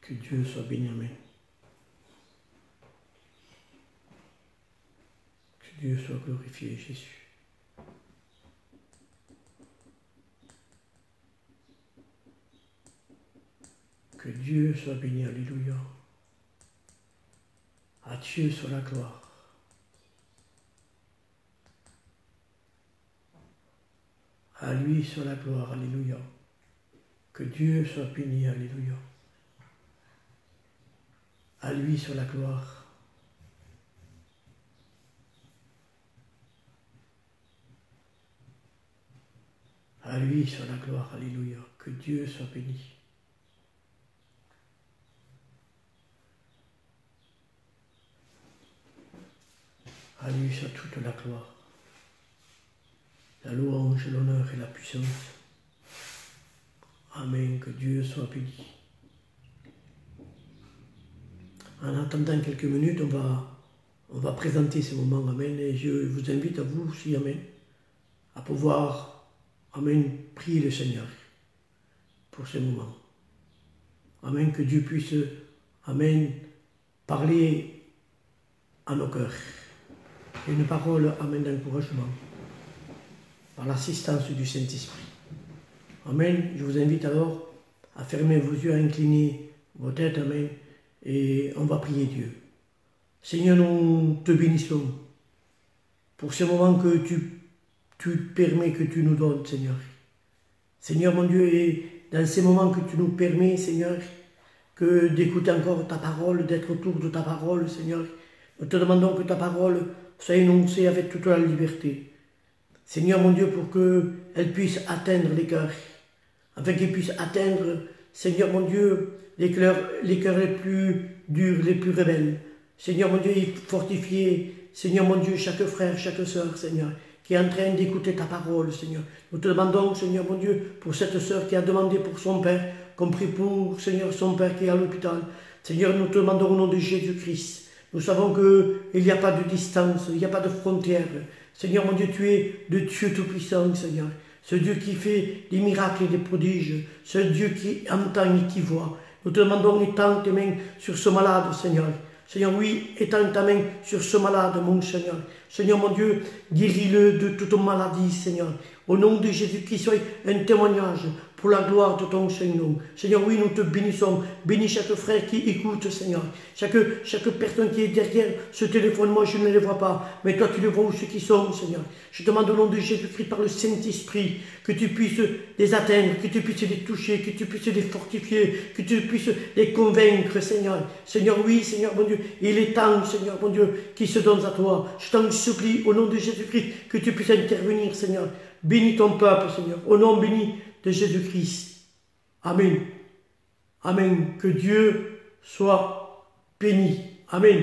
Que Dieu soit béni, amen. Que Dieu soit glorifié, Jésus. Que Dieu soit béni, alléluia. À Dieu soit la gloire. À lui soit la gloire, alléluia. Que Dieu soit béni, alléluia. À lui soit la gloire. À lui soit la gloire, alléluia. Que Dieu soit béni. À lui soit toute la gloire. La louange, l'honneur et la puissance. Amen, que Dieu soit béni. En attendant quelques minutes, on va présenter ce moment, amen, et je vous invite à vous aussi, amen, à pouvoir, amen, prier le Seigneur pour ce moment. Amen, que Dieu puisse, amen, parler à nos cœurs. Une parole, amen, d'encouragement, par l'assistance du Saint-Esprit. Amen. Je vous invite alors à fermer vos yeux, à incliner vos têtes, amen, et on va prier Dieu. Seigneur, nous te bénissons pour ce moment que tu permets, que tu nous donnes, Seigneur. Seigneur mon Dieu, et dans ces moments que tu nous permets, Seigneur, que d'écouter encore ta parole, d'être autour de ta parole, Seigneur, nous te demandons que ta parole soit énoncée avec toute la liberté. Seigneur mon Dieu, pour qu'elle puisse atteindre les cœurs, afin qu'elle puisse atteindre, Seigneur mon Dieu, les cœurs les plus durs, les plus rebelles. Seigneur mon Dieu, et fortifier, Seigneur mon Dieu, chaque frère, chaque sœur, Seigneur, qui est en train d'écouter ta parole, Seigneur. Nous te demandons, Seigneur mon Dieu, pour cette sœur qui a demandé pour son père, compris pour, Seigneur, son père qui est à l'hôpital. Seigneur, nous te demandons au nom de Jésus-Christ. Nous savons qu'il n'y a pas de distance, il n'y a pas de frontière. Seigneur mon Dieu, tu es le Dieu tout-puissant, Seigneur. Ce Dieu qui fait des miracles et des prodiges. Ce Dieu qui entend et qui voit. Nous te demandons, étends tes mains sur ce malade, Seigneur. Seigneur, oui, étends ta main sur ce malade, mon Seigneur. Seigneur, mon Dieu, guéris-le de toute maladie, Seigneur. Au nom de Jésus-Christ, sois un témoignage pour la gloire de ton Seigneur. Seigneur, oui, nous te bénissons. Bénis chaque frère qui écoute, Seigneur. Chaque personne qui est derrière ce téléphone, moi je ne les vois pas, mais toi tu les vois où ceux qui sont, Seigneur. Je demande au nom de Jésus-Christ par le Saint-Esprit que tu puisses les atteindre, que tu puisses les toucher, que tu puisses les fortifier, que tu puisses les convaincre, Seigneur. Seigneur, oui, Seigneur, mon Dieu, il est temps, Seigneur, mon Dieu, qui se donne à toi. Je t'en supplie, au nom de Jésus-Christ, que tu puisses intervenir, Seigneur. Bénis ton peuple, Seigneur, au nom béni de Jésus-Christ. Amen. Amen. Que Dieu soit béni. Amen.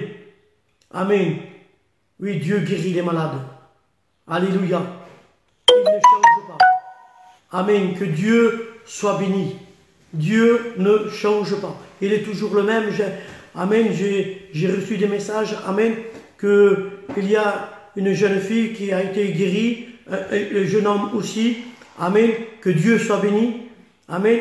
Amen. Oui, Dieu guérit les malades. Alléluia. Il ne change pas. Amen. Que Dieu soit béni. Dieu ne change pas. Il est toujours le même. Amen. J'ai reçu des messages. Amen. Qu'il y a une jeune fille qui a été guérie. Le jeune homme aussi. Amen. Que Dieu soit béni. Amen.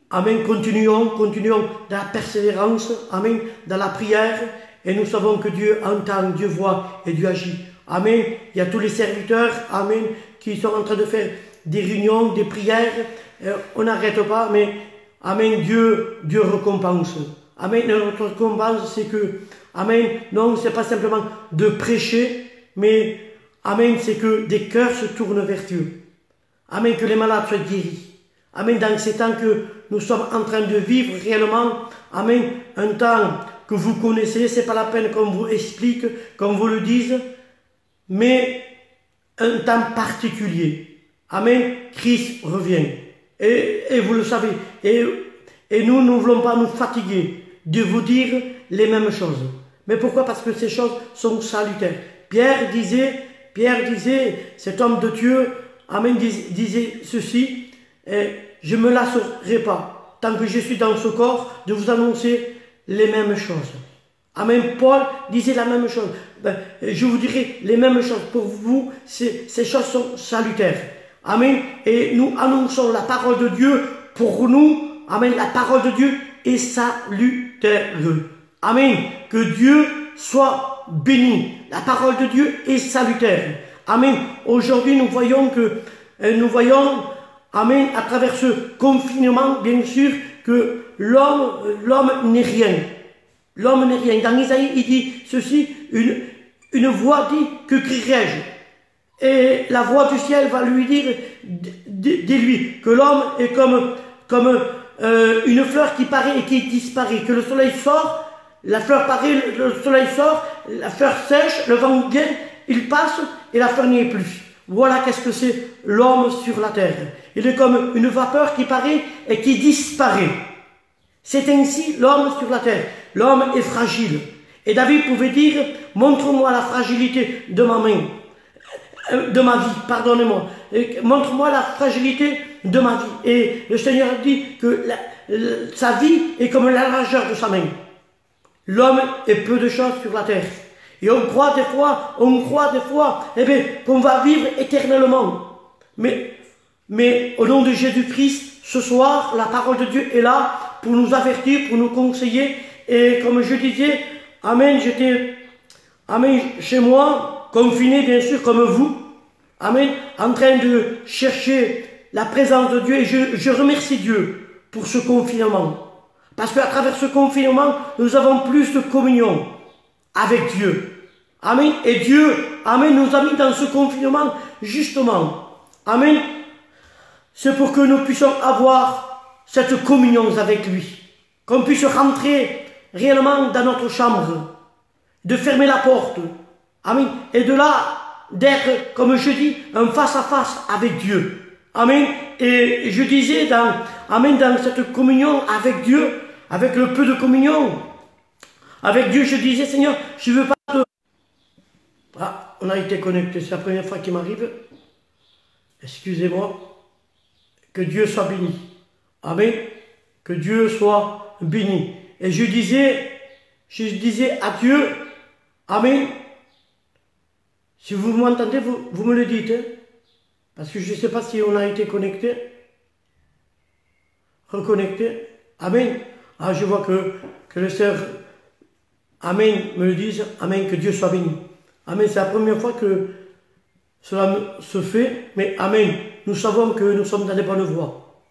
Amen. Continuons dans la persévérance. Amen. Dans la prière. Et nous savons que Dieu entend, Dieu voit et Dieu agit. Amen. Il y a tous les serviteurs. Amen. Qui sont en train de faire des réunions, des prières. On n'arrête pas, mais Amen. Dieu récompense. Amen. Notre récompense, c'est que, Amen. Non, c'est pas simplement de prêcher, mais Amen, c'est que des cœurs se tournent vers Dieu. Amen, que les malades soient guéris. Amen, dans ces temps que nous sommes en train de vivre réellement, Amen, un temps que vous connaissez, c'est pas la peine qu'on vous explique, qu'on vous le dise, mais un temps particulier. Amen, Christ revient. Et vous le savez. Et nous ne voulons pas nous fatiguer de vous dire les mêmes choses. Mais pourquoi? Parce que ces choses sont salutaires. Pierre disait, cet homme de Dieu, Amen, disait ceci, je ne me lasserai pas, tant que je suis dans ce corps, de vous annoncer les mêmes choses. Amen. Paul disait la même chose. Je vous dirai les mêmes choses. Pour vous, ces choses sont salutaires. Amen. Et nous annonçons la parole de Dieu pour nous. Amen. La parole de Dieu est salutaire. Amen. Que Dieu soit béni. La parole de Dieu est salutaire. Amen. Aujourd'hui, nous voyons, amen, à travers ce confinement, bien sûr, que l'homme n'est rien. L'homme n'est rien. Dans Isaïe, il dit ceci, une voix dit, que crierai-je? Et la voix du ciel va lui dire, dis-lui, que l'homme est comme une fleur qui paraît et qui disparaît, que le soleil sort, la fleur paraît, le soleil sort, la fleur sèche, le vent vient, il passe et la fleur n'y est plus. Voilà qu'est-ce que c'est l'homme sur la terre. Il est comme une vapeur qui paraît et qui disparaît. C'est ainsi l'homme sur la terre. L'homme est fragile. Et David pouvait dire, montre-moi la fragilité de ma main, de ma vie, pardonnez-moi. Montre-moi la fragilité de ma vie. Et le Seigneur dit que sa vie est comme la largeur de sa main. L'homme est peu de choses sur la terre. Et on croit des fois, eh bien, qu'on va vivre éternellement. Mais au nom de Jésus-Christ, ce soir, la parole de Dieu est là pour nous avertir, pour nous conseiller. Et comme je disais, amen, j'étais, amen, chez moi, confiné bien sûr comme vous, amen, en train de chercher la présence de Dieu. Et je remercie Dieu pour ce confinement. Parce qu'à travers ce confinement, nous avons plus de communion avec Dieu. Amen. Et Dieu, amen, nous a mis dans ce confinement, justement. Amen. C'est pour que nous puissions avoir cette communion avec lui. Qu'on puisse rentrer réellement dans notre chambre. De fermer la porte. Amen. Et de là, d'être, comme je dis, un face-à-face avec Dieu. Amen. Et je disais amen, dans cette communion avec Dieu, avec le peu de communion, avec Dieu, je disais, Seigneur, je ne veux pas te... Ah, on a été connecté, c'est la première fois qu'il m'arrive. Excusez-moi. Que Dieu soit béni. Amen. Que Dieu soit béni. Et je disais à Dieu, amen. Si vous m'entendez, vous me le dites. Hein? Parce que je ne sais pas si on a été connecté. Reconnecté. Amen. Ah, je vois que les sœurs, amen, me le disent. Amen, que Dieu soit béni. Amen, c'est la première fois que cela se fait. Mais amen, nous savons que nous sommes dans les bonnes voies.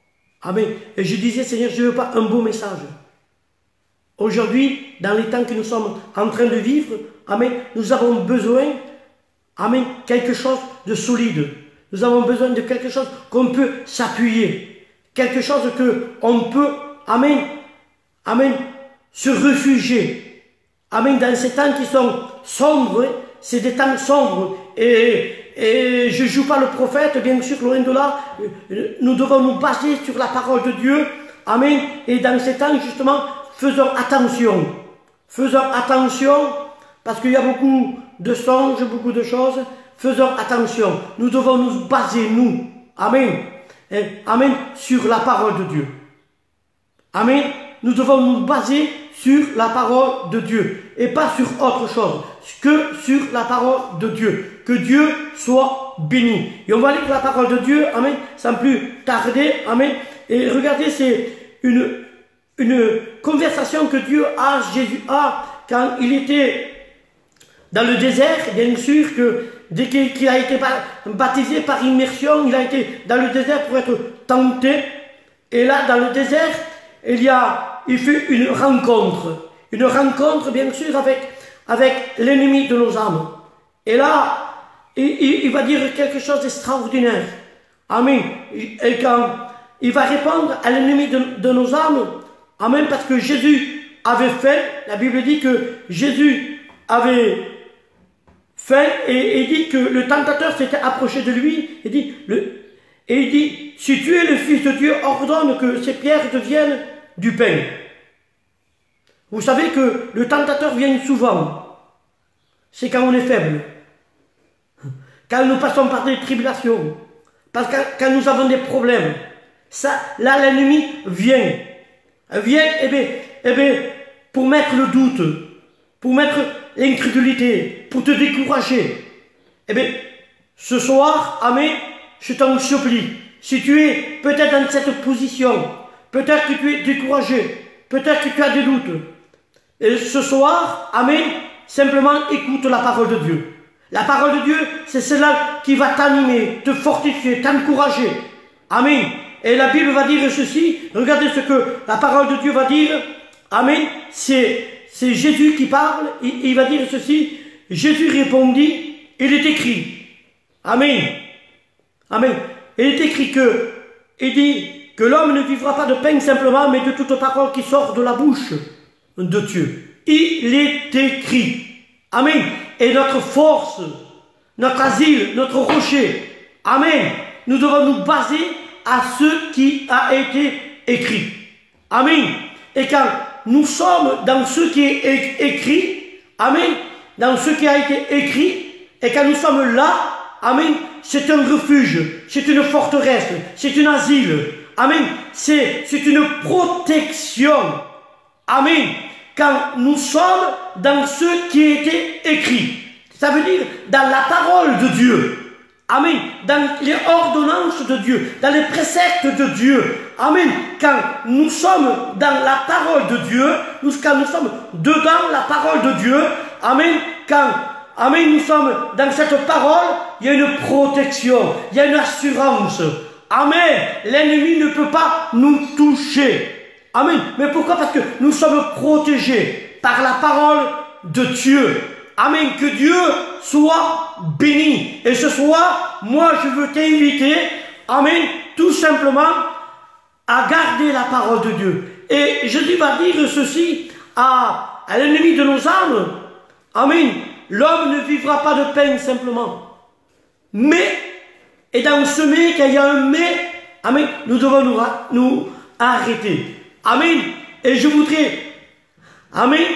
Amen. Et je disais, Seigneur, je ne veux pas un beau message. Aujourd'hui, dans les temps que nous sommes en train de vivre, amen, nous avons besoin, amen, quelque chose de solide. Nous avons besoin de quelque chose qu'on peut s'appuyer. Quelque chose qu'on peut, amen, amen, se réfugier. Amen, dans ces temps qui sont sombres, c'est des temps sombres. Et je ne joue pas le prophète, bien sûr, loin de là. Nous devons nous baser sur la parole de Dieu. Amen. Et dans ces temps, justement, faisons attention. Faisons attention, parce qu'il y a beaucoup de songes, beaucoup de choses. Faisons attention. Nous devons nous baser, nous. Amen. Et, amen, sur la parole de Dieu. Amen. Nous devons nous baser sur la parole de Dieu. Et pas sur autre chose que sur la parole de Dieu. Que Dieu soit béni. Et on va lire la parole de Dieu, amen, sans plus tarder, amen. Et regardez, c'est une conversation que Jésus a, quand il était dans le désert. Bien sûr que dès qu'il a été baptisé par immersion, il a été dans le désert pour être tenté. Et là, dans le désert, il fait une rencontre. Une rencontre, bien sûr, avec l'ennemi de nos âmes. Et là, il va dire quelque chose d'extraordinaire. Amen. Et quand il va répondre à l'ennemi de nos âmes, amen, parce que Jésus avait fait, la Bible dit que Jésus avait fait, et il dit que le tentateur s'était approché de lui, et il dit, si tu es le Fils de Dieu, ordonne que ces pierres deviennent du pain. Vous savez que le tentateur vient souvent. C'est quand on est faible. Quand nous passons par des tribulations. Parce que quand nous avons des problèmes. Là, l'ennemi vient. Vient, pour mettre le doute. Pour mettre l'incrédulité. Pour te décourager. Ce soir, amen, je t'en supplie. Si tu es peut-être dans cette position. Peut-être que tu es découragé. peut-être que tu as des doutes. Et ce soir, amen, simplement écoute la parole de Dieu. La parole de Dieu, c'est celle-là qui va t'animer, te fortifier, t'encourager. Amen. Et la Bible va dire ceci, regardez ce que la parole de Dieu va dire. Amen. C'est Jésus qui parle, il va dire ceci. Jésus répondit, il est écrit. Amen. Amen. Il est écrit que, il dit que l'homme ne vivra pas de pain simplement, mais de toute parole qui sort de la bouche de Dieu. Il est écrit. Amen. Et notre force, notre asile, notre rocher. Amen. Nous devons nous baser à ce qui a été écrit. Amen. Et quand nous sommes dans ce qui est écrit, amen, dans ce qui a été écrit, et quand nous sommes là, amen, c'est un refuge, c'est une forteresse, c'est un asile, amen, c'est une protection, amen, quand nous sommes dans ce qui a été écrit. Ça veut dire dans la parole de Dieu. Amen. Dans les ordonnances de Dieu, dans les préceptes de Dieu. Amen. Quand nous sommes dans la parole de Dieu, quand nous sommes dedans la parole de Dieu, amen. Quand, amen, nous sommes dans cette parole, il y a une protection, il y a une assurance. Amen. L'ennemi ne peut pas nous toucher. Amen. Mais pourquoi? Parce que nous sommes protégés par la parole de Dieu. Amen. Que Dieu soit béni. Et ce soir, moi je veux t'inviter, amen, tout simplement à garder la parole de Dieu. Et je vais dire ceci à l'ennemi de nos âmes. Amen. L'homme ne vivra pas de pain simplement. Mais, et dans ce mais, qu'il y a un mais, amen, nous devons nous arrêter. Amen. Et je voudrais, amen,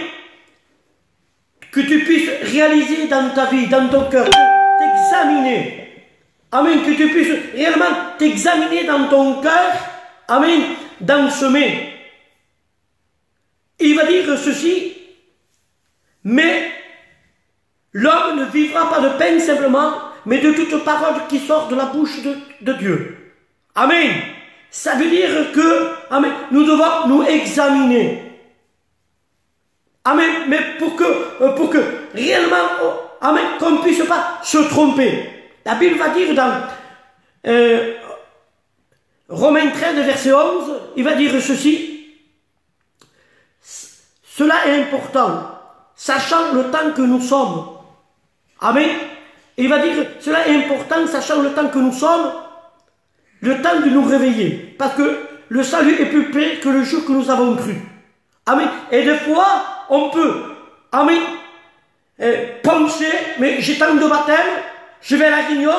que tu puisses réaliser dans ta vie, dans ton cœur, t'examiner. Amen. Que tu puisses réellement t'examiner dans ton cœur. Amen. Dans ce mais. Il va dire ceci. Mais l'homme ne vivra pas de pain simplement, mais de toute parole qui sort de la bouche de Dieu. Amen. Ça veut dire que, amen, nous devons nous examiner. Amen, mais pour que réellement, amen, qu'on ne puisse pas se tromper. La Bible va dire dans Romains 13, verset 11, il va dire ceci. Cela est important, sachant le temps que nous sommes. Amen. Il va dire, cela est important, sachant le temps que nous sommes, le temps de nous réveiller. Parce que le salut est plus près que le jour que nous avons cru. Amen. Et des fois, on peut, amen, penser, mais j'ai tant de baptême, je vais à la réunion,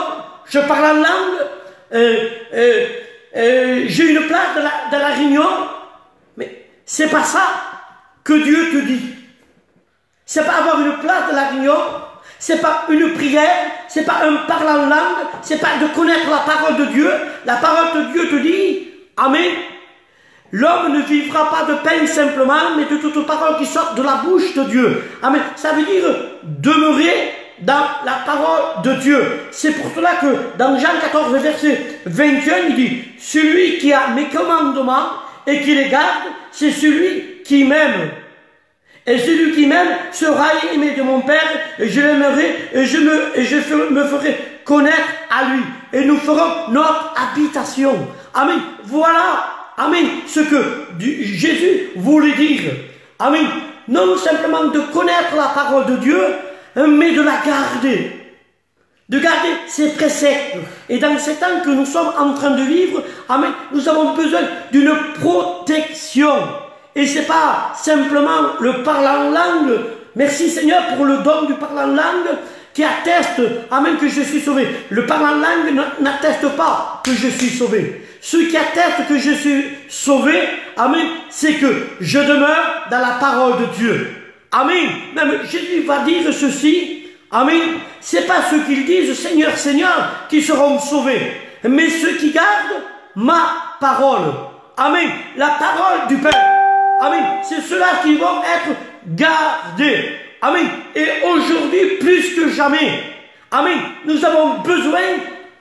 je parle en langue, j'ai une place dans la réunion, mais c'est pas ça que Dieu te dit. C'est pas avoir une place dans la réunion, c'est pas une prière, c'est pas un parler en langue, c'est pas de connaître la parole de Dieu. La parole de Dieu te dit, amen, l'homme ne vivra pas de pain simplement, mais de toute parole qui sort de la bouche de Dieu. Amen. Ça veut dire demeurer dans la parole de Dieu. C'est pour cela que dans Jean 14, verset 21, il dit, celui qui a mes commandements et qui les garde, c'est celui qui m'aime. Et celui qui m'aime sera aimé de mon Père, et je l'aimerai, et je me ferai connaître à lui. Et nous ferons notre habitation. Amen. Voilà, amen, ce que Jésus voulait dire. Amen. Non simplement de connaître la parole de Dieu, mais de la garder. De garder ses préceptes. Et dans ces temps que nous sommes en train de vivre, amen, nous avons besoin d'une protection. Et c'est pas simplement le parler en langue. Merci Seigneur pour le don du parler en langue qui atteste, amen, que je suis sauvé. Le parler en langue n'atteste pas que je suis sauvé. Ce qui atteste que je suis sauvé, amen, c'est que je demeure dans la parole de Dieu. Amen. Même Jésus va dire ceci, amen, c'est pas ceux qui disent Seigneur, Seigneur qui seront sauvés, mais ceux qui gardent ma parole. Amen. La parole du Père. Amen. C'est ceux-là qui vont être gardés. Amen. Et aujourd'hui, plus que jamais, amen, nous avons besoin,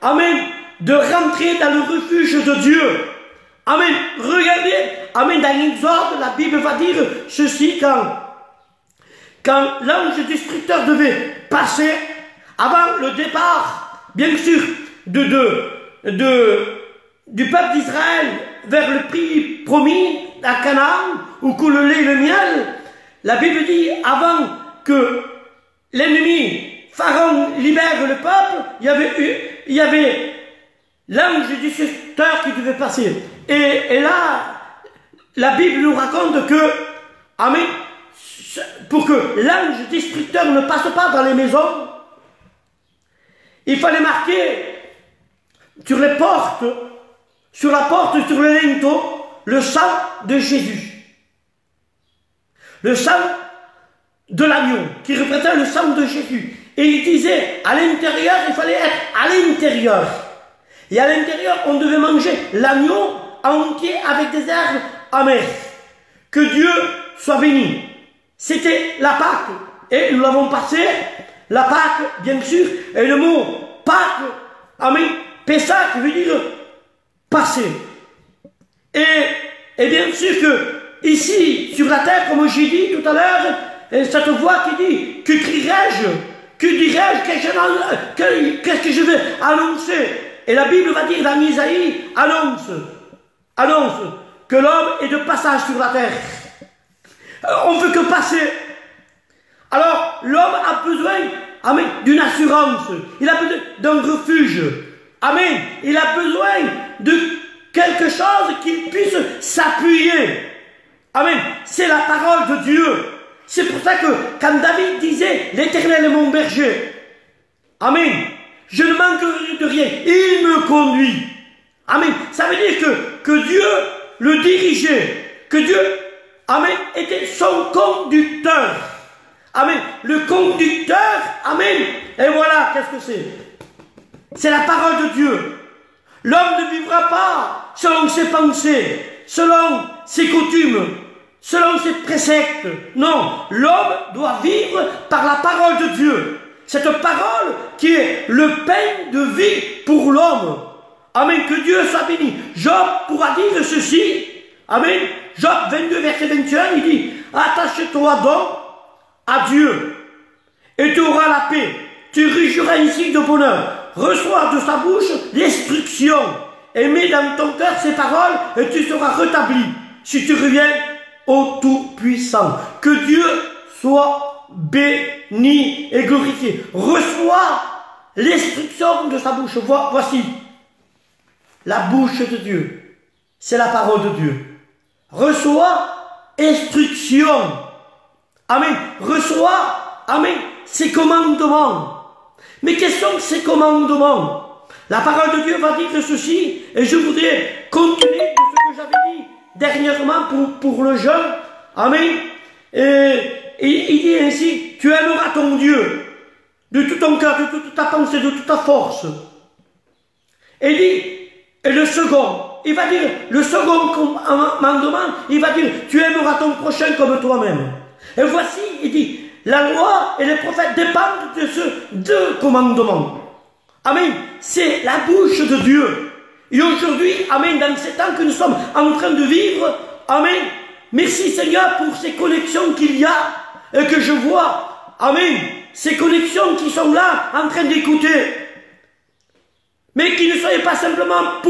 amen, de rentrer dans le refuge de Dieu. Amen. Regardez, amen, dans l'Exode, la Bible va dire ceci quand l'ange destructeur devait passer avant le départ, bien sûr, du peuple d'Israël vers le pays promis à Canaan, où coule le lait et le miel. La Bible dit, avant que l'ennemi, Pharaon, libère le peuple, il y avait l'ange destructeur qui devait passer. Et là, la Bible nous raconte que, amen, pour que l'ange destructeur ne passe pas dans les maisons, il fallait marquer sur les portes, sur la porte, sur le linteau, le sang de Jésus. Le sang de l'agneau, qui représentait le sang de Jésus. Et il disait, à l'intérieur, il fallait être à l'intérieur. Et à l'intérieur, on devait manger l'agneau entier avec des herbes amères. Que Dieu soit béni. C'était la Pâque. Et nous l'avons passé, la Pâque, bien sûr. Et le mot Pâque, amen, Pessah, veut dire passer. Et bien sûr que ici, sur la terre, comme j'ai dit tout à l'heure, cette voix qui dit, que crierai-je? Que dirai-je? Qu'est-ce que je vais annoncer? Et la Bible va dire dans Isaïe, annonce que l'homme est de passage sur la terre. On ne veut que passer. Alors, l'homme a besoin, amen, d'une assurance. Il a besoin d'un refuge. Amen. Il a besoin de quelque chose qu'il puisse s'appuyer. Amen. C'est la parole de Dieu. C'est pour ça que quand David disait, l'Éternel est mon berger. Amen. Je ne manquerai de rien. Il me conduit. Amen. Ça veut dire que Dieu le dirigeait. Que Dieu, amen, était son conducteur. Amen. Le conducteur, amen. Et voilà, qu'est-ce que c'est? C'est la parole de Dieu. L'homme ne vivra pas selon ses pensées, selon ses coutumes, selon ses préceptes. Non, l'homme doit vivre par la parole de Dieu. Cette parole qui est le pain de vie pour l'homme. Amen, que Dieu soit béni. Job pourra dire ceci. Amen. Job 22, verset 21, il dit, attache-toi donc à Dieu et tu auras la paix. Tu réjouiras ainsi de bonheur. Reçois de sa bouche l'instruction et mets dans ton cœur ses paroles et tu seras rétabli si tu reviens au Tout-Puissant. Que Dieu soit béni et glorifié. Reçois l'instruction de sa bouche. Voici la bouche de Dieu. C'est la parole de Dieu. Reçois instruction. Amen. Reçois, amen, ses commandements. Mais quels sont ces commandements? La parole de Dieu va dire ceci, et je voudrais continuer de ce que j'avais dit dernièrement pour le jeûne. Amen. Et il dit ainsi, tu aimeras ton Dieu de tout ton cœur, de toute ta pensée, de toute ta force. Et il dit, et le second, il va dire, le second commandement, il va dire, tu aimeras ton prochain comme toi-même. Et voici, il dit, la loi et les prophètes dépendent de ce deux commandements. Amen. C'est la bouche de Dieu. Et aujourd'hui, amen, dans ces temps que nous sommes en train de vivre, amen, merci Seigneur pour ces connexions qu'il y a et que je vois, amen, ces connexions qui sont là en train d'écouter. Mais qui ne soient pas simplement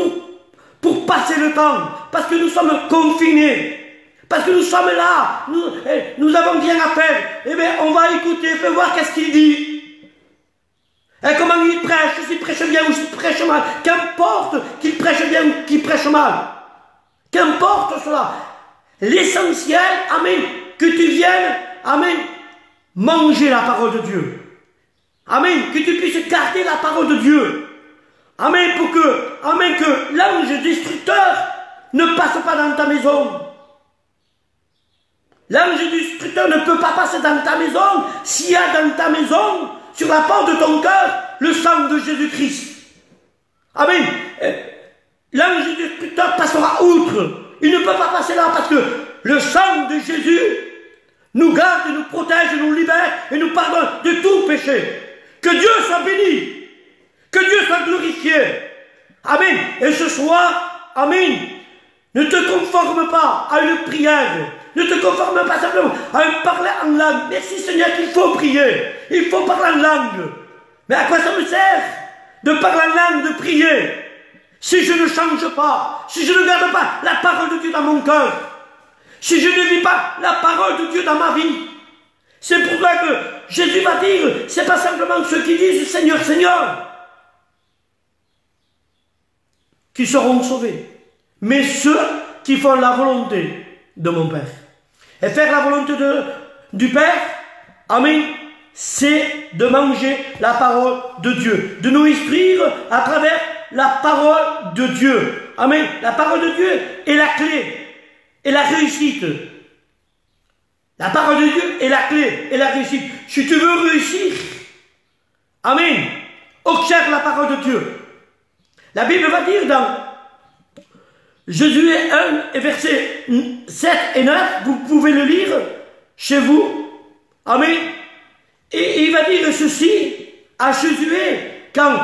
pour passer le temps, parce que nous sommes confinés. Parce que nous sommes là, nous n'avons rien à faire. Eh bien, on va écouter, fais voir qu'est-ce qu'il dit. Et comment il prêche, s'il prêche bien ou s'il prêche mal. Qu'importe qu'il prêche bien ou qu'il prêche mal. Qu'importe cela. L'essentiel, amen, que tu viennes, amen, manger la parole de Dieu. Amen, que tu puisses garder la parole de Dieu. Amen, pour que, amen, que l'ange destructeur ne passe pas dans ta maison. L'ange destructeur ne peut pas passer dans ta maison s'il y a dans ta maison, sur la porte de ton cœur, le sang de Jésus-Christ. Amen. L'ange destructeur passera outre. Il ne peut pas passer là parce que le sang de Jésus nous garde, nous protège, nous libère et nous pardonne de tout péché. Que Dieu soit béni. Que Dieu soit glorifié. Amen. Et ce soir, amen, Ne te conforme pas à une prière. Ne te conforme pas simplement à un parler en langue. Merci Seigneur qu'il faut prier. Il faut parler en langue. Mais à quoi ça me sert de parler en langue, de prier, si je ne change pas, si je ne garde pas la parole de Dieu dans mon cœur, si je ne vis pas la parole de Dieu dans ma vie? C'est pourquoi que Jésus va dire, c'est pas simplement ceux qui disent Seigneur, Seigneur, qui seront sauvés, mais ceux qui font la volonté de mon Père. Et faire la volonté du Père, amen, c'est de manger la parole de Dieu, de nous instruire à travers la parole de Dieu. Amen. La parole de Dieu est la clé et la réussite. La parole de Dieu est la clé et la réussite. Si tu veux réussir, amen, observe la parole de Dieu. La Bible va dire dans Josué 1 et versets 7 et 9, vous pouvez le lire chez vous. Amen. Et il va dire ceci à Josué, quand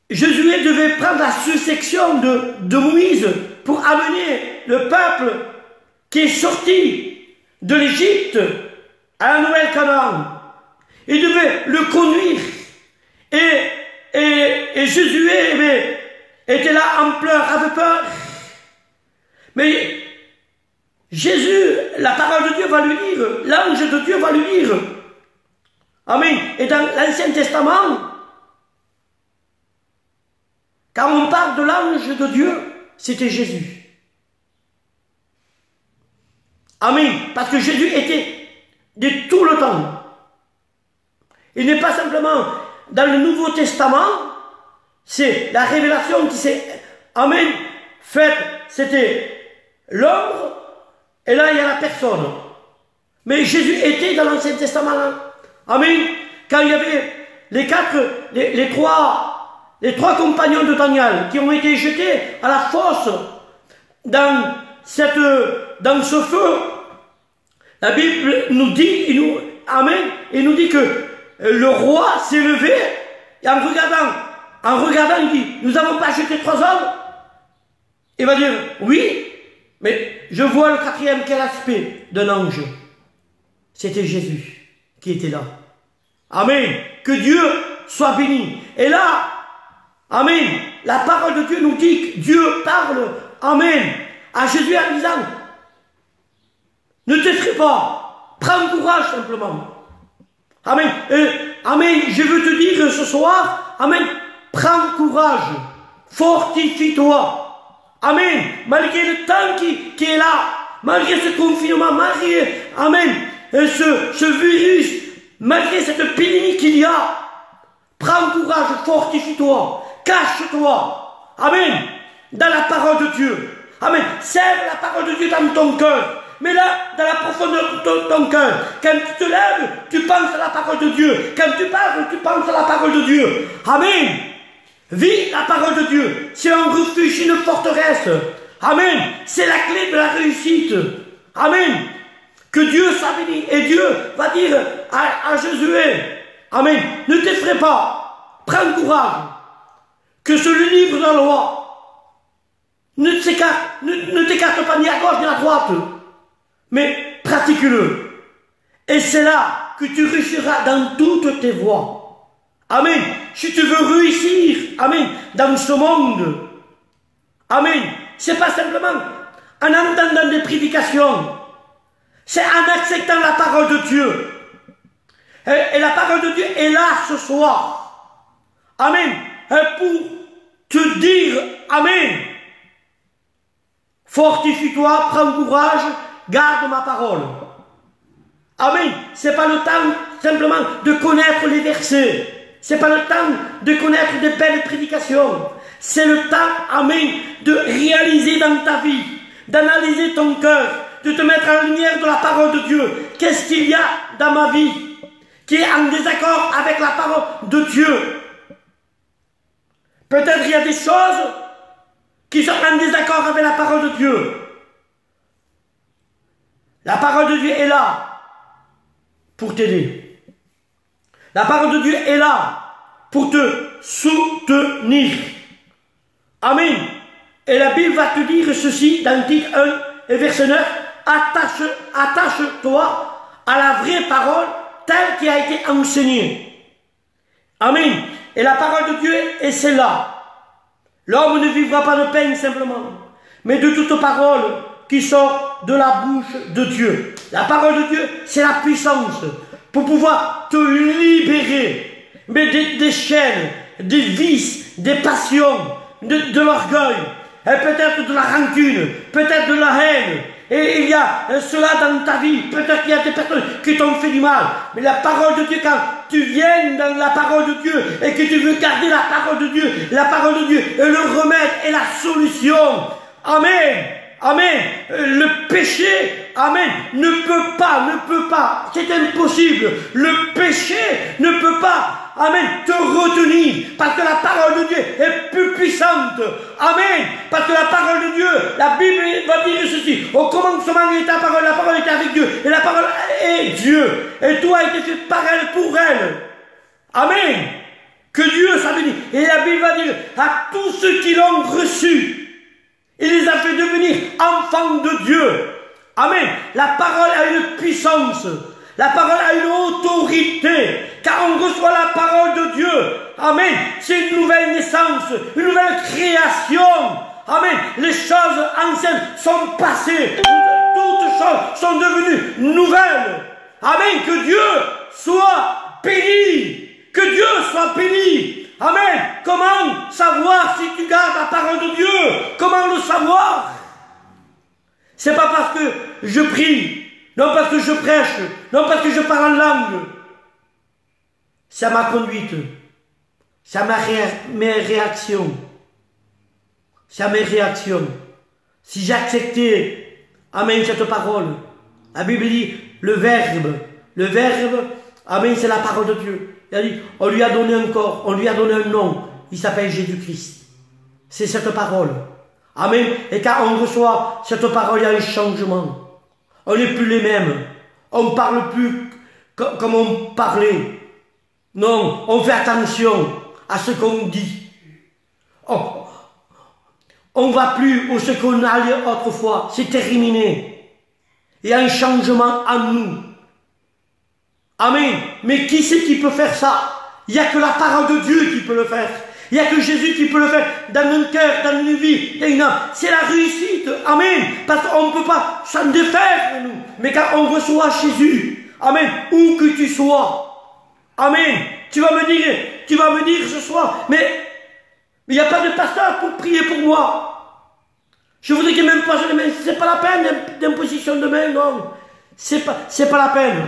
Josué devait prendre la succession de Moïse pour amener le peuple qui est sorti de l'Égypte à la Nouvelle-Canaan. Il devait le conduire. Et Josué était là en pleurs, avait peur. Mais Jésus, la parole de Dieu va lui dire, l'ange de Dieu va lui dire. Amen. Et dans l'Ancien Testament, quand on parle de l'ange de Dieu, c'était Jésus. Amen. Parce que Jésus était de tout le temps. Il n'est pas simplement dans le Nouveau Testament, c'est la révélation qui s'est, amen, faite, c'était l'homme. Et là, il y a la personne. Mais Jésus était dans l'Ancien Testament. Amen. Quand il y avait les trois compagnons de Daniel qui ont été jetés à la fosse dans ce feu, la Bible nous dit, amen, il nous dit que le roi s'est levé et en regardant, il dit, nous n'avons pas jeté 3 hommes. Il va dire, oui. Mais je vois le 4e, quel aspect d'un ange. C'était Jésus qui était là. Amen. Que Dieu soit béni. Et là, amen, la parole de Dieu nous dit que Dieu parle, amen, à Jésus en disant, ne t'effraie pas, prends courage simplement. Amen. Amen, je veux te dire ce soir, amen, prends courage, fortifie-toi. Amen. Malgré le temps qui est là, malgré ce confinement, malgré, amen, ce virus, malgré cette épidémie qu'il y a, prends courage, fortifie-toi, cache-toi. Amen. Dans la parole de Dieu. Amen. Serre la parole de Dieu dans ton cœur. Mais là, dans la profondeur de ton cœur, quand tu te lèves, tu penses à la parole de Dieu. Quand tu parles, tu penses à la parole de Dieu. Amen. Vis la parole de Dieu. C'est un refuge, une forteresse. Amen. C'est la clé de la réussite. Amen. Que Dieu soit béni. Et Dieu va dire à Josué, amen, ne t'effraie pas. Prends courage. Que ce livre de la loi ne t'écarte pas ni à gauche ni à droite. Mais pratique-le. Et c'est là que tu réussiras dans toutes tes voies. Amen. Si tu veux réussir, amen, dans ce monde, amen, c'est pas simplement en entendant des prédications, c'est en acceptant la parole de Dieu. Et la parole de Dieu est là ce soir. Amen. Pour te dire, amen, fortifie-toi, prends courage, garde ma parole. Amen. C'est pas le temps simplement de connaître les versets. C'est pas le temps de connaître de belles prédications. C'est le temps, amen, de réaliser dans ta vie, d'analyser ton cœur, de te mettre en lumière de la parole de Dieu. Qu'est-ce qu'il y a dans ma vie qui est en désaccord avec la parole de Dieu? Peut-être il y a des choses qui sont en désaccord avec la parole de Dieu. La parole de Dieu est là pour t'aider. La parole de Dieu est là pour te soutenir. Amen. Et la Bible va te dire ceci dans Tite 1 et verset 9. Attache-toi à la vraie parole telle qui a été enseignée. Amen. Et la parole de Dieu est celle-là. L'homme ne vivra pas de pain simplement, mais de toute parole qui sort de la bouche de Dieu. La parole de Dieu, c'est la puissance pour pouvoir te libérer, mais des chaînes, des vices, des passions, de l'orgueil, et peut-être de la rancune, peut-être de la haine. Et il y a cela dans ta vie. Peut-être qu'il y a des personnes qui t'ont fait du mal. Mais la parole de Dieu, quand tu viens dans la parole de Dieu et que tu veux garder la parole de Dieu est le remède et la solution. Amen. Amen. Le péché, amen, ne peut pas, c'est impossible. Le péché ne peut pas, amen, te retenir, parce que la parole de Dieu est plus puissante. Amen. Parce que la parole de Dieu, la Bible va dire ceci: au commencement est la parole était avec Dieu, et la parole est Dieu, et tout a été fait par elle, pour elle. Amen. Que Dieu soit béni. Et la Bible va dire à tous ceux qui l'ont reçu, il les a fait devenir enfants de Dieu. Amen. La parole a une puissance. La parole a une autorité. Car on reçoit la parole de Dieu. Amen. C'est une nouvelle naissance. Une nouvelle création. Amen. Les choses anciennes sont passées. Toutes choses sont devenues nouvelles. Amen. Que Dieu soit béni. Que Dieu soit béni. Amen. Comment savoir si tu gardes la parole de Dieu? Comment le savoir? C'est pas parce que je prie, non parce que je prêche, non parce que je parle en langue. C'est à ma conduite. C'est à mes réactions. C'est à mes réactions. Si j'acceptais, amen, cette parole. La Bible dit, le verbe, amen, c'est la parole de Dieu. Il a dit, on lui a donné un corps, on lui a donné un nom. Il s'appelle Jésus-Christ. C'est cette parole. Amen. Et quand on reçoit cette parole, il y a un changement. On n'est plus les mêmes. On ne parle plus comme on parlait. Non, on fait attention à ce qu'on dit. On ne va plus où ce qu'on allait autrefois. C'est terminé. Il y a un changement en nous. Amen. Mais qui c'est qui peut faire ça? Il n'y a que la parole de Dieu qui peut le faire. Il n'y a que Jésus qui peut le faire dans un cœur, dans une vie, dans une âme. C'est la réussite. Amen. Parce qu'on ne peut pas s'en défaire, nous. Mais quand on reçoit Jésus, amen, où que tu sois, amen, tu vas me dire ce soir, mais il n'y a pas de pasteur pour prier pour moi. Je voudrais qu'il même pas, c'est pas la peine d'imposition de main, non. C'est pas la peine.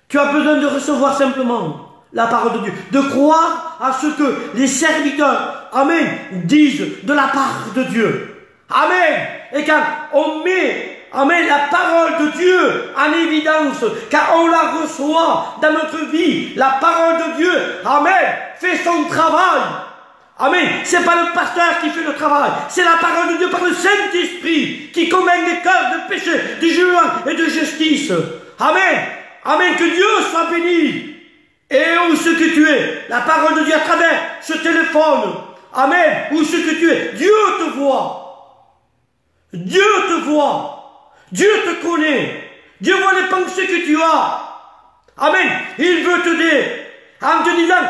Tu as besoin de recevoir simplement la parole de Dieu, de croire à ce que les serviteurs, amen, disent de la part de Dieu. Amen. Et quand on met, amen, la parole de Dieu en évidence, quand on la reçoit dans notre vie, la parole de Dieu, amen, fait son travail. Amen. C'est pas le pasteur qui fait le travail, c'est la parole de Dieu par le Saint-Esprit qui convainc les cœurs de péché, de jugement et de justice. Amen. Amen, que Dieu soit béni. Et où ce que tu es, la parole de Dieu à travers ce téléphone, amen, où ce que tu es, Dieu te voit. Dieu te voit. Dieu te connaît. Dieu voit les pensées que tu as. Amen. Il veut t'aider en te disant,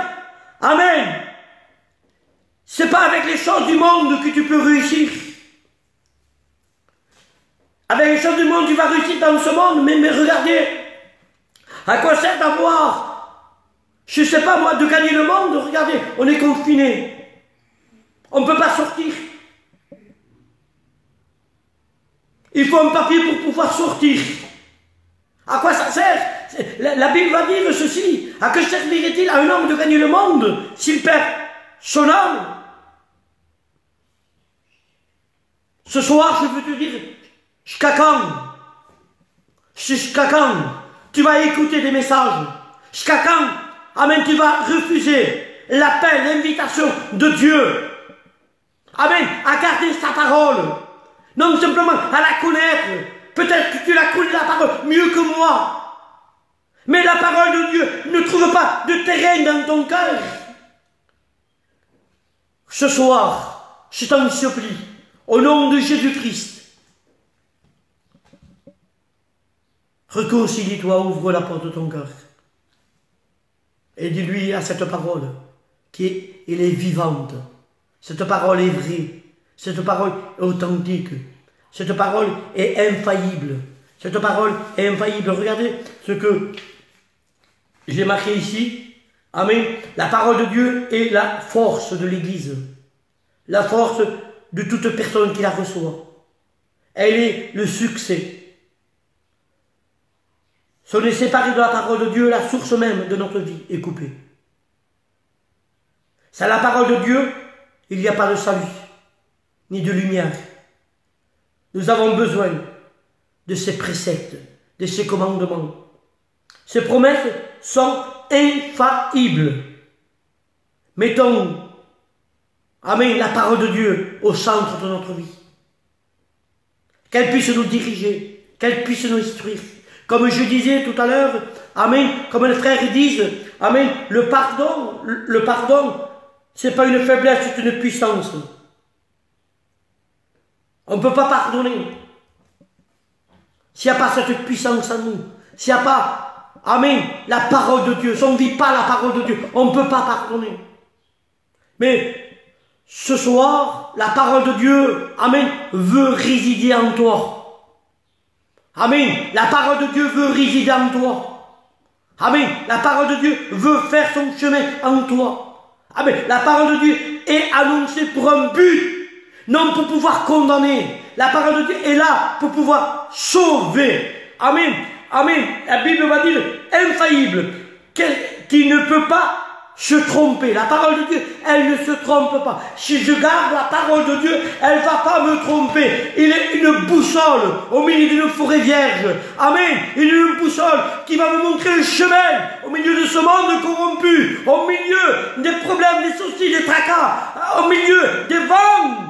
amen, c'est pas avec les choses du monde que tu peux réussir. Avec les choses du monde, tu vas réussir dans ce monde, mais regardez, à quoi sert d'avoir, je ne sais pas moi, de gagner le monde? Regardez, on est confiné. On ne peut pas sortir. Il faut un papier pour pouvoir sortir. À quoi ça sert? La Bible va dire ceci. À que servirait-il à un homme de gagner le monde s'il perd son âme? Ce soir, je veux te dire, jusqu'à quand tu vas écouter des messages? Jusqu'à quand, amen, tu vas refuser l'appel, l'invitation de Dieu? Amen, à garder sa parole. Non simplement à la connaître. Peut-être que tu la connais la parole mieux que moi. Mais la parole de Dieu ne trouve pas de terrain dans ton cœur. Ce soir, je t'en supplie, Au nom de Jésus-Christ. Réconcilie-toi, ouvre la porte de ton cœur. Et dis-lui à cette parole elle est vivante. Cette parole est vraie. Cette parole est authentique. Cette parole est infaillible. Cette parole est infaillible. Regardez ce que j'ai marqué ici. Amen. La parole de Dieu est la force de l'Église. La force de toute personne qui la reçoit. Elle est le succès. Si on est séparé de la parole de Dieu, la source même de notre vie est coupée. Sans la parole de Dieu, il n'y a pas de salut, ni de lumière. Nous avons besoin de ses préceptes, de ses commandements. Ces promesses sont infaillibles. Mettons, amen, la parole de Dieu au centre de notre vie. Qu'elle puisse nous diriger, qu'elle puisse nous instruire. Comme je disais tout à l'heure, amen, comme les frères disent, amen, le pardon, c'est pas une faiblesse, c'est une puissance. On ne peut pas pardonner. S'il n'y a pas cette puissance en nous, s'il n'y a pas, amen, la parole de Dieu, si on ne vit pas la parole de Dieu, on ne peut pas pardonner. Mais ce soir, la parole de Dieu, amen, veut résider en toi. Amen. La parole de Dieu veut résider en toi. Amen. La parole de Dieu veut faire son chemin en toi. Amen. La parole de Dieu est annoncée pour un but, non pour pouvoir condamner. La parole de Dieu est là pour pouvoir sauver. Amen. Amen. La Bible va dire infaillible, qui ne peut pas se tromper. La parole de Dieu, elle ne se trompe pas. Si je garde la parole de Dieu, elle ne va pas me tromper. Il est une boussole au milieu d'une forêt vierge. Amen. Il est une boussole qui va me montrer le chemin au milieu de ce monde corrompu, au milieu des problèmes, des soucis, des tracas, au milieu des vents.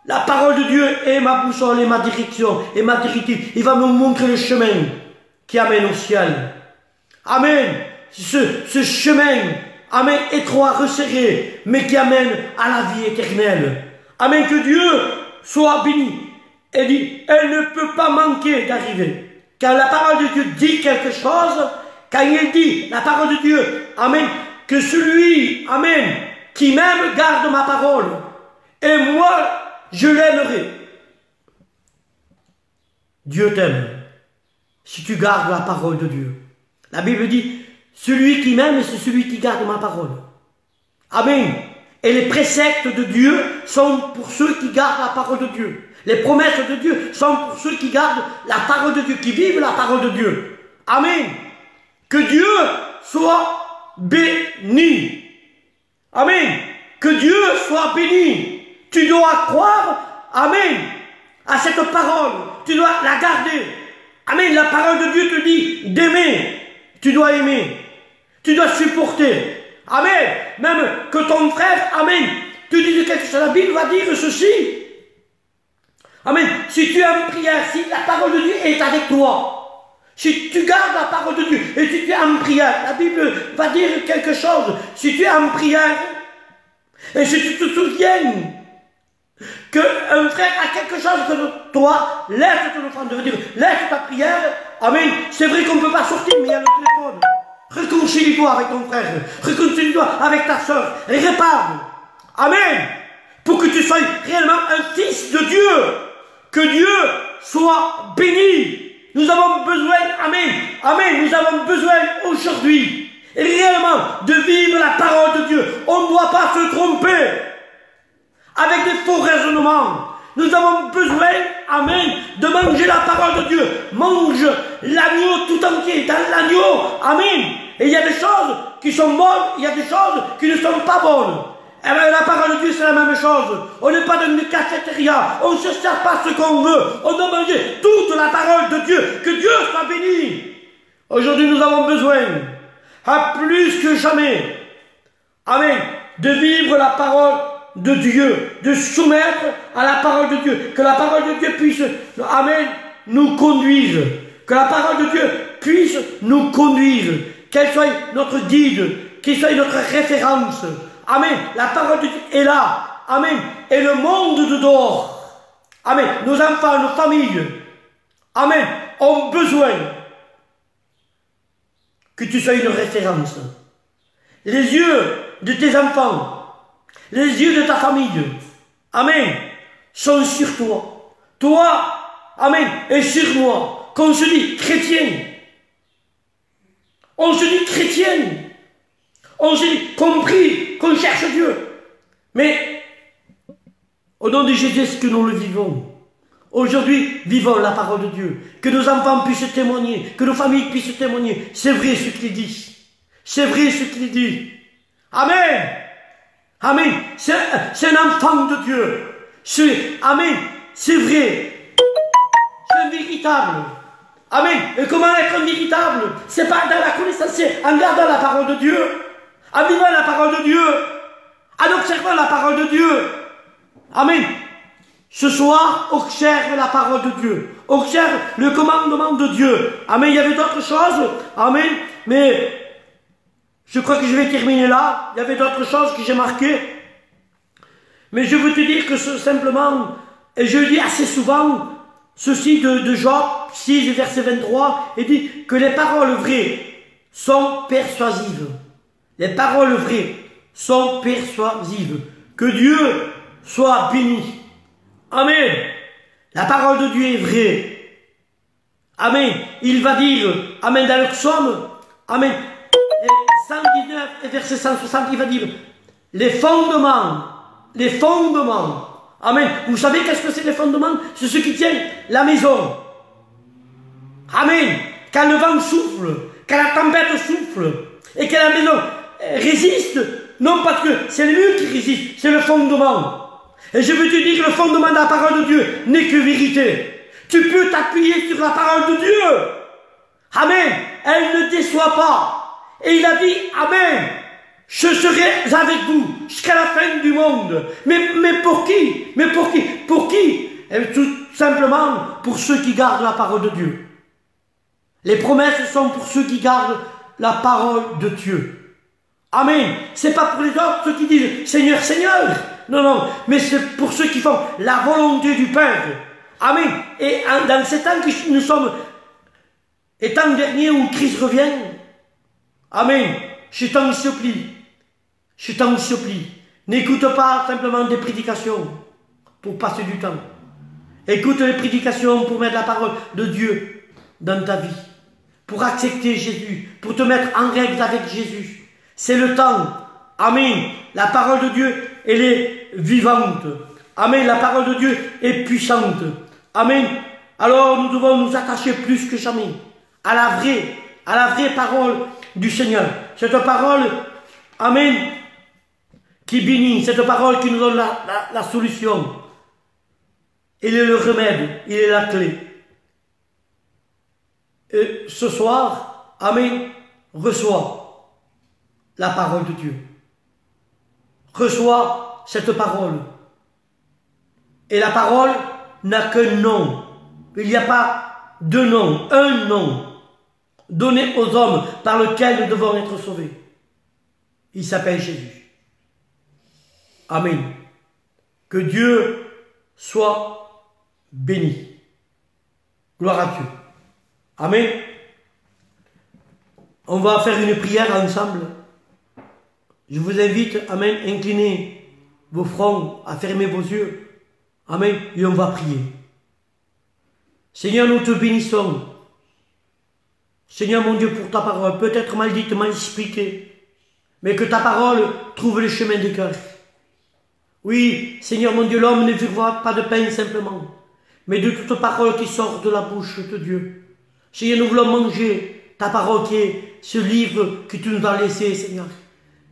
La parole de Dieu est ma boussole et ma direction et ma directive. Il va me montrer le chemin qui amène au ciel. Amen. Ce chemin, amen, étroit, resserré, mais qui amène à la vie éternelle. Amen, que Dieu soit béni. Et dit, elle ne peut pas manquer d'arriver. Quand la parole de Dieu dit quelque chose, quand il dit, la parole de Dieu, amen, que celui, amen, qui m'aime garde ma parole, et moi, je l'aimerai. Dieu t'aime, si tu gardes la parole de Dieu. La Bible dit, celui qui m'aime, c'est celui qui garde ma parole. Amen. Et les préceptes de Dieu sont pour ceux qui gardent la parole de Dieu. Les promesses de Dieu sont pour ceux qui gardent la parole de Dieu, qui vivent la parole de Dieu. Amen. Que Dieu soit béni. Amen. Que Dieu soit béni. Tu dois croire, amen, à cette parole. Tu dois la garder. Amen. La parole de Dieu te dit d'aimer. Tu dois aimer. Tu dois supporter. Amen. Même que ton frère, amen, te dise quelque chose. La Bible va dire ceci. Amen. Si tu es en prière, si la parole de Dieu est avec toi, si tu gardes la parole de Dieu et si tu es en prière, la Bible va dire quelque chose. Si tu es en prière et si tu te souviens qu'un frère a quelque chose que toi, laisse ton offrande, veut dire, laisse ta prière. Amen. C'est vrai qu'on ne peut pas sortir, mais il y a le téléphone. Réconcilie-toi avec ton frère. Réconcilie-toi avec ta soeur. Et répare. Amen. Pour que tu sois réellement un fils de Dieu. Que Dieu soit béni. Nous avons besoin, amen, amen, nous avons besoin aujourd'hui, réellement, de vivre la parole de Dieu. On ne doit pas se tromper avec des faux raisonnements. Nous avons besoin, amen, de manger la parole de Dieu. Mange l'agneau tout entier, dans l'agneau, amen. Et il y a des choses qui sont bonnes, il y a des choses qui ne sont pas bonnes. Eh bien, la parole de Dieu, c'est la même chose. On n'est pas dans une cafétéria, on ne se sert pas ce qu'on veut. On doit manger toute la parole de Dieu. Que Dieu soit béni. Aujourd'hui, nous avons besoin, à plus que jamais, amen, de vivre la parole de Dieu, de soumettre à la parole de Dieu, que la parole de Dieu puisse, amen, nous conduise, que la parole de Dieu puisse nous conduire, qu'elle soit notre guide, qu'elle soit notre référence. Amen, la parole de Dieu est là, amen, et le monde de dehors, Amen. Nos enfants, nos familles, amen, ont besoin que tu sois une référence. Les yeux de tes enfants, les yeux de ta famille, amen, sont sur toi. Toi, amen, et sur moi. Qu'on se dit chrétien. On se dit chrétien. On se dit compris, qu'on cherche Dieu. Mais, au nom de Jésus, est-ce que nous le vivons? Aujourd'hui, vivons la parole de Dieu. Que nos enfants puissent témoigner, que nos familles puissent témoigner. C'est vrai ce qu'il dit. C'est vrai ce qu'il dit. Amen. Amen. C'est un enfant de Dieu. Amen. C'est vrai. C'est un véritable. Amen. Et comment être un véritable? C'est pas dans la connaissance, c'est en gardant la parole de Dieu, en vivant la parole de Dieu, en observant la parole de Dieu. Amen. Ce soir, observe la parole de Dieu. Observe le commandement de Dieu. Amen. Il y avait d'autres choses. Amen. Mais je crois que je vais terminer là. Il y avait d'autres choses que j'ai marquées. Mais je veux te dire que simplement, et je le dis assez souvent, ceci de Job 6, verset 23, il dit que les paroles vraies sont persuasives. Les paroles vraies sont persuasives. Que Dieu soit béni. Amen. La parole de Dieu est vraie. Amen. Il va dire, amen, dans le psaume, amen, 119 et verset 160, il va dire, les fondements, amen. Vous savez qu'est-ce que c'est les fondements? C'est ce qui tient la maison. Amen. Quand le vent souffle, quand la tempête souffle, et que la maison résiste, non parce que c'est le mur qui résiste, c'est le fondement. Et je veux te dire que le fondement de la parole de Dieu n'est que vérité. Tu peux t'appuyer sur la parole de Dieu. Amen. Elle ne déçoit pas. Et il a dit, amen, je serai avec vous jusqu'à la fin du monde. Mais pour qui? Mais pour qui? Pour qui? Et tout simplement pour ceux qui gardent la parole de Dieu. Les promesses sont pour ceux qui gardent la parole de Dieu. Amen. C'est pas pour les autres, ceux qui disent Seigneur, Seigneur. Non, non, mais c'est pour ceux qui font la volonté du Père. Amen. Et dans ces temps que nous sommes, et temps dernier où Christ revient, amen, je t'en supplie, n'écoute pas simplement des prédications pour passer du temps. Écoute les prédications pour mettre la parole de Dieu dans ta vie, pour accepter Jésus, pour te mettre en règle avec Jésus. C'est le temps. Amen. La parole de Dieu, elle est vivante. Amen. La parole de Dieu est puissante. Amen. Alors nous devons nous attacher plus que jamais à la vraie parole du Seigneur. Cette parole, amen, qui bénit, cette parole qui nous donne la solution. Il est le remède, il est la clé. Et ce soir, amen, reçois la parole de Dieu. Reçois cette parole. Et la parole n'a qu'un nom. Il n'y a pas deux noms, un nom donné aux hommes par lequel nous devons être sauvés. Il s'appelle Jésus. Amen. Que Dieu soit béni. Gloire à Dieu. Amen. On va faire une prière ensemble. Je vous invite, amen, à incliner vos fronts, à fermer vos yeux. Amen. Et on va prier. Seigneur, nous te bénissons. Seigneur mon Dieu, pour ta parole, peut-être mal dite, mal expliquée, mais que ta parole trouve le chemin des cœurs. Oui, Seigneur mon Dieu, l'homme ne vivra pas de pain simplement, mais de toute parole qui sort de la bouche de Dieu. Seigneur, nous voulons manger ta parole qui est ce livre que tu nous as laissé, Seigneur.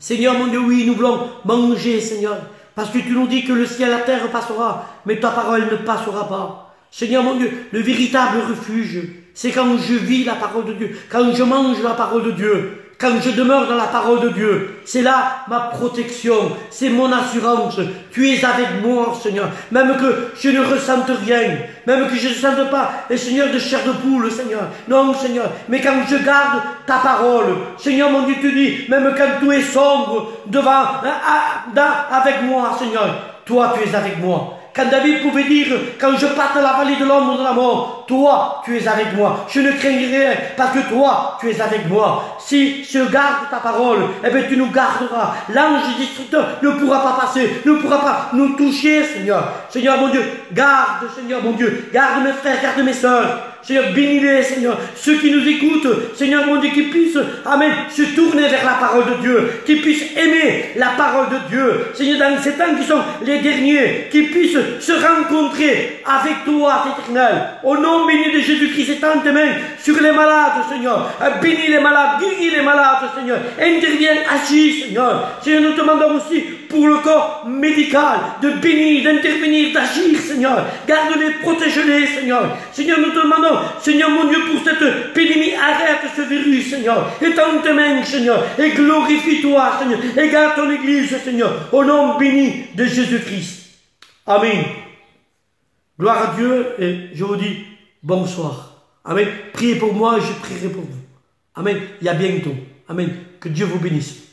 Seigneur mon Dieu, oui, nous voulons manger, Seigneur, parce que tu nous dis que le ciel et la terre passera, mais ta parole ne passera pas. Seigneur mon Dieu, le véritable refuge, c'est quand je vis la parole de Dieu, quand je mange la parole de Dieu, quand je demeure dans la parole de Dieu. C'est là ma protection, c'est mon assurance. Tu es avec moi, Seigneur. Même que je ne ressente rien, même que je ne sente pas, et Seigneur, de chair de poule, Seigneur. Non, Seigneur, mais quand je garde ta parole, Seigneur mon Dieu, tu dis, même quand tout est sombre, avec moi, Seigneur, toi tu es avec moi. Quand David pouvait dire, quand je passe dans la vallée de l'ombre de la mort, toi, tu es avec moi. Je ne crains rien parce que toi, tu es avec moi. Si je garde ta parole, eh bien tu nous garderas. L'ange destructeur ne pourra pas passer, ne pourra pas nous toucher, Seigneur. Seigneur mon Dieu, garde, Seigneur mon Dieu, garde mes frères, garde mes sœurs. Seigneur, bénis-les, Seigneur. Ceux qui nous écoutent, Seigneur mon Dieu, qui puissent, amen, se tourner vers la parole de Dieu, qui puissent aimer la parole de Dieu. Seigneur, dans ces temps qui sont les derniers, qui puissent se rencontrer avec toi, éternel. Au nom béni de Jésus-Christ, étends tes mains sur les malades, Seigneur. Bénis les malades, guéris les malades, Seigneur. Interviens, agis, Seigneur. Seigneur, nous te demandons aussi pour le corps médical de bénir, d'intervenir, d'agir, Seigneur. Garde-les, protège-les, Seigneur. Seigneur, nous te demandons, Seigneur mon Dieu, pour cette épidémie, arrête ce virus, Seigneur. Étends tes mains, Seigneur, et glorifie-toi, Seigneur. Et garde ton Église, Seigneur, au nom béni de Jésus-Christ. Amen. Gloire à Dieu, et je vous dis bonsoir. Amen. Priez pour moi, je prierai pour vous. Amen. Et à bientôt. Amen. Que Dieu vous bénisse.